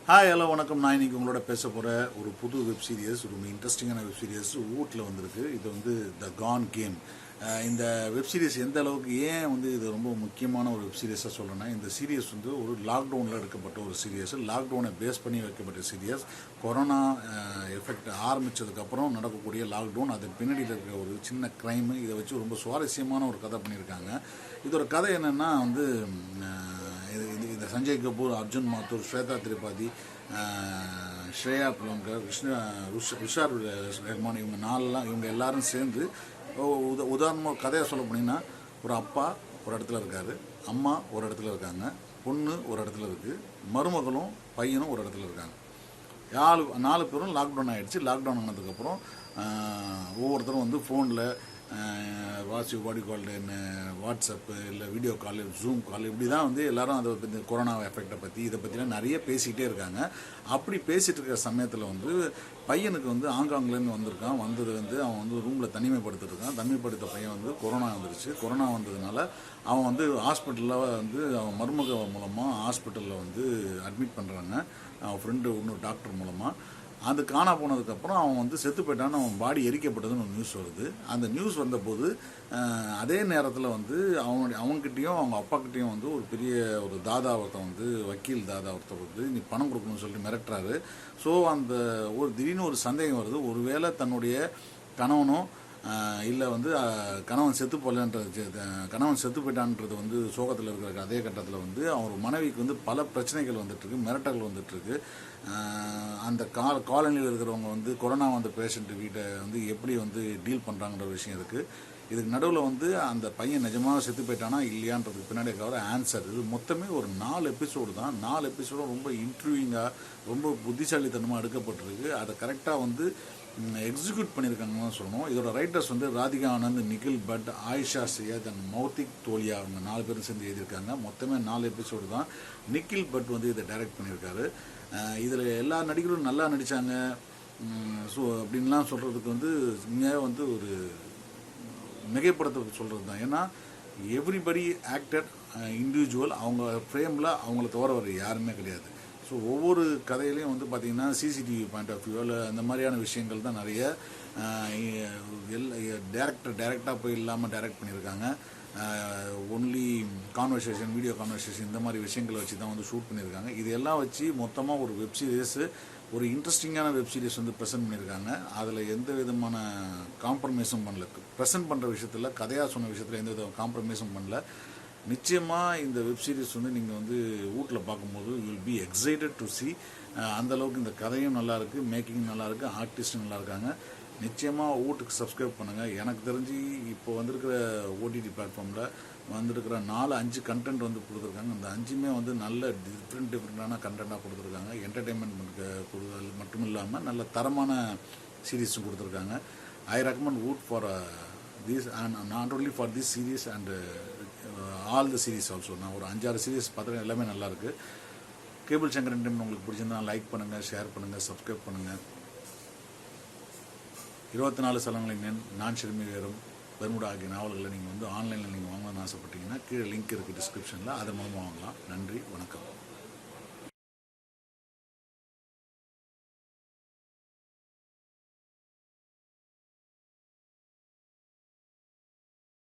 Hi hello வணக்கம். நான் இன்றைக்கி உங்களோட பேச போகிற ஒரு புது வெப் சீரியஸ், ரொம்ப இன்ட்ரெஸ்டிங்கான வெப் சீரியஸ் வீட்டில் வந்திருக்கு. இது வந்து த கான் கேம். இந்த வெப் சீரிஸ் எந்த அளவுக்கு ஏன் வந்து இது ரொம்ப முக்கியமான ஒரு வெப் சீரியஸாக சொல்கிறேன்னா, இந்த சீரியஸ் வந்து ஒரு லாக்டவுனில் எடுக்கப்பட்ட ஒரு சீரியஸ், லாக்டவுனை பேஸ் பண்ணி வைக்கப்பட்ட சீரியஸ். கொரோனா எஃபெக்ட் ஆரம்பித்ததுக்கப்புறம் நடக்கக்கூடிய லாக்டவுன், அது பின்னாடியில் இருக்கிற ஒரு சின்ன க்ரைமு, இதை வச்சு ரொம்ப சுவாரஸ்யமான ஒரு கதை பண்ணியிருக்காங்க. இதோட கதை என்னென்னா வந்து இந்த சஞ்சய் கபூர், அர்ஜுன் மாத்தூர், ஸ்வேதா திரிபாதி, ஸ்ரேயா புலங்கர், விஷார் ரஹ்மான், இவங்க எல்லாரும் சேர்ந்து உதாரணமாக கதையை சொல்ல போனீங்கன்னா, ஒரு அப்பா ஒரு இடத்துல இருக்கார், அம்மா ஒரு இடத்துல இருக்காங்க, பொண்ணு ஒரு இடத்துல இருக்குது, மருமகளும் பையனும் ஒரு இடத்துல இருக்காங்க. 4 பேரும் லாக்டவுன் ஆகிடுச்சு. லாக்டவுன் ஆனதுக்கப்புறம் ஒவ்வொருத்தரும் வந்து ஃபோனில் வாடி கால்டுன்னு, வாட்ஸ்அப்பு, இல்லை வீடியோ கால், ஜூம் கால், இப்படி தான் வந்து எல்லோரும் அதை பற்றி, கொரோனா எஃபெக்டை பற்றி, இதை பற்றிலாம் நிறைய பேசிக்கிட்டே இருக்காங்க. அப்படி பேசிகிட்டு இருக்கிற சமயத்தில் வந்து பையனுக்கு வந்து ஆங்காங்லேருந்து வந்திருக்கான். வந்தது வந்து அவன் வந்து ரூமில் தனிமைப்படுத்திருக்கான். தனிமைப்படுத்த பையன் வந்து கொரோனா வந்துருச்சு. கொரோனா வந்ததுனால அவன் வந்து ஹாஸ்பிட்டலில் வந்து அவன் மருமக மூலமாக ஹாஸ்பிட்டலில் வந்து அட்மிட் பண்ணுறாங்க. அவன் ஃப்ரெண்டு இன்னொரு டாக்டர் மூலமாக. அது காணா போனதுக்கப்புறம் அவன் வந்து செத்து போயிட்டான்னு, அவன் பாடி எரிக்கப்பட்டதுன்னு ஒரு நியூஸ் வருது. அந்த நியூஸ் வந்தபோது அதே நேரத்தில் வந்து அவங்ககிட்டையும் அவங்க அப்பாக்கிட்டையும் வந்து ஒரு பெரிய ஒரு தாதா ஒருத்தன் வந்து, வக்கீல் தாதா ஒருத்தர் வந்து நீ பணம் கொடுக்கணும்னு சொல்லிட்டு மிரட்டுறாரு. ஸோ அந்த ஒரு திடீர்னு ஒரு சந்தேகம் வருது. ஒருவேளை தன்னுடைய கணவனும் இல்லை வந்து கணவன் செத்து போகலன்றது, கணவன் செத்து போயிட்டான்றது வந்து சோகத்தில் இருக்கிற அதே கட்டத்தில் வந்து அவர் மனைவிக்கு வந்து பல பிரச்சனைகள் வந்துட்டுருக்கு, மிரட்டல்கள் வந்துட்டுருக்கு. அந்த காலனியில் இருக்கிறவங்க வந்து கொரோனா வந்த பேஷண்ட் வீட்டை வந்து எப்படி வந்து டீல் பண்ணுறாங்கன்ற விஷயம் இருக்குது. இதுக்கு நடுவில் வந்து அந்த பையன் நிஜமாக செத்து போயிட்டானா இல்லையான்றதுக்கு பின்னாடி இருக்கிற ஆன்சர். இது மொத்தமே ஒரு 4 எபிசோடு தான். 4 எபிசோடும் ரொம்ப இன்ட்ரூவிங்காக, ரொம்ப புத்திசாலித்தனமாக எடுக்கப்பட்டிருக்கு. அதை கரெக்டாக வந்து எக்ஸிக்யூட் பண்ணியிருக்காங்கன்னு தான் சொல்லணும். இதோட ரைட்டர்ஸ் வந்து ராதிகா ஆனந்த், நிகில் பட், ஆயிஷா சையத் அண்ட் மௌத்திக் தோலியா, அவங்க 4 பேரும் சேர்ந்து எழுதியிருக்காங்க. மொத்தமே 4 எபிசோடு தான். நிகில் பட் வந்து இதை டைரக்ட் பண்ணியிருக்காரு. இதில் எல்லா நடிகரும் நல்லா நடித்தாங்க. ஸோ அப்படின்லாம் சொல்கிறதுக்கு வந்து இங்கே வந்து ஒரு மிகைப்படுத்த சொல்கிறது தான். ஏன்னா எவ்ரிபடி ஆக்டர் இண்டிவிஜுவல், அவங்க ஃப்ரேமில் அவங்கள தவிர வர யாருமே கிடையாது. ஸோ ஒவ்வொரு கதையிலையும் வந்து பார்த்திங்கன்னா சிசிடிவி பாயிண்ட் ஆஃப் வியூவில் அந்த மாதிரியான விஷயங்கள் தான் நிறைய டேரெக்டாக போய் இல்லாமல் டைரக்ட் பண்ணியிருக்காங்க. ஒன்லி கான்வர்சேஷன், வீடியோ கான்வர்சேஷன், இந்த மாதிரி விஷயங்களை வச்சு தான் வந்து ஷூட் பண்ணியிருக்காங்க. இதெல்லாம் வச்சு மொத்தமாக ஒரு வெப் சீரிஸு, ஒரு இன்ட்ரெஸ்டிங்கான வெப் சீரிஸ் வந்து ப்ரெசென்ட் பண்ணியிருக்காங்க. அதில் எந்த விதமான காம்ப்ரமைஸும் பண்ணல. ப்ரெசென்ட் பண்ணுற விஷயத்தில், கதையாக சொன்ன விஷயத்தில் எந்த வித காம்ப்ரமைஸும் பண்ணல. நிச்சயமாக இந்த வெப் சீரிஸ் வந்து நீங்கள் வந்து வீட்டில் பார்க்கும்போது you will be excited to C. அந்தளவுக்கு இந்த கதையும் நல்லாயிருக்கு, மேக்கிங் நல்லாயிருக்கு, ஆர்டிஸ்ட்டும் நல்லா இருக்காங்க. நிச்சயமாக வீட்டுக்கு சப்ஸ்கிரைப் பண்ணுங்கள். எனக்கு தெரிஞ்சு இப்போ வந்திருக்கிற ஓடிடி பிளாட்ஃபார்மில் வந்திருக்கிற 4-5 கண்டென்ட் வந்து கொடுத்துருக்காங்க. அந்த 5மே வந்து நல்ல டிஃப்ரெண்ட்டான கண்டென்ட்டாக கொடுத்துருக்காங்க. என்டர்டெயின்மெண்ட் கொடுத்தது மட்டும் இல்லாமல் நல்ல தரமான சீரீஸும் கொடுத்துருக்காங்க. I recommend would for this and not only for this series and all the series also. நான் ஒரு 5-6 சீரீஸ் பார்த்துட்டு எல்லாமே நல்லாயிருக்கு. கேபிள் சங்கர் என்டர்டைன்மெண்ட் உங்களுக்கு பிடிச்சிருந்தா லைக் பண்ணுங்கள், ஷேர் பண்ணுங்கள், சப்ஸ்கிரைப் பண்ணுங்கள். 24 சலங்களின் நான் ஷர்மி வேறும் பெர்முடா ஆகிய நாவல்களை நீங்கள் வந்து ஆன்லைனில் நீங்கள் வாங்கணும்னு ஆசைப்பட்டீங்கன்னா கீழே லிங்க் இருக்குது டிஸ்கிரிப்ஷனில், அதன் மூலமாக வாங்கலாம். நன்றி, வணக்கம்.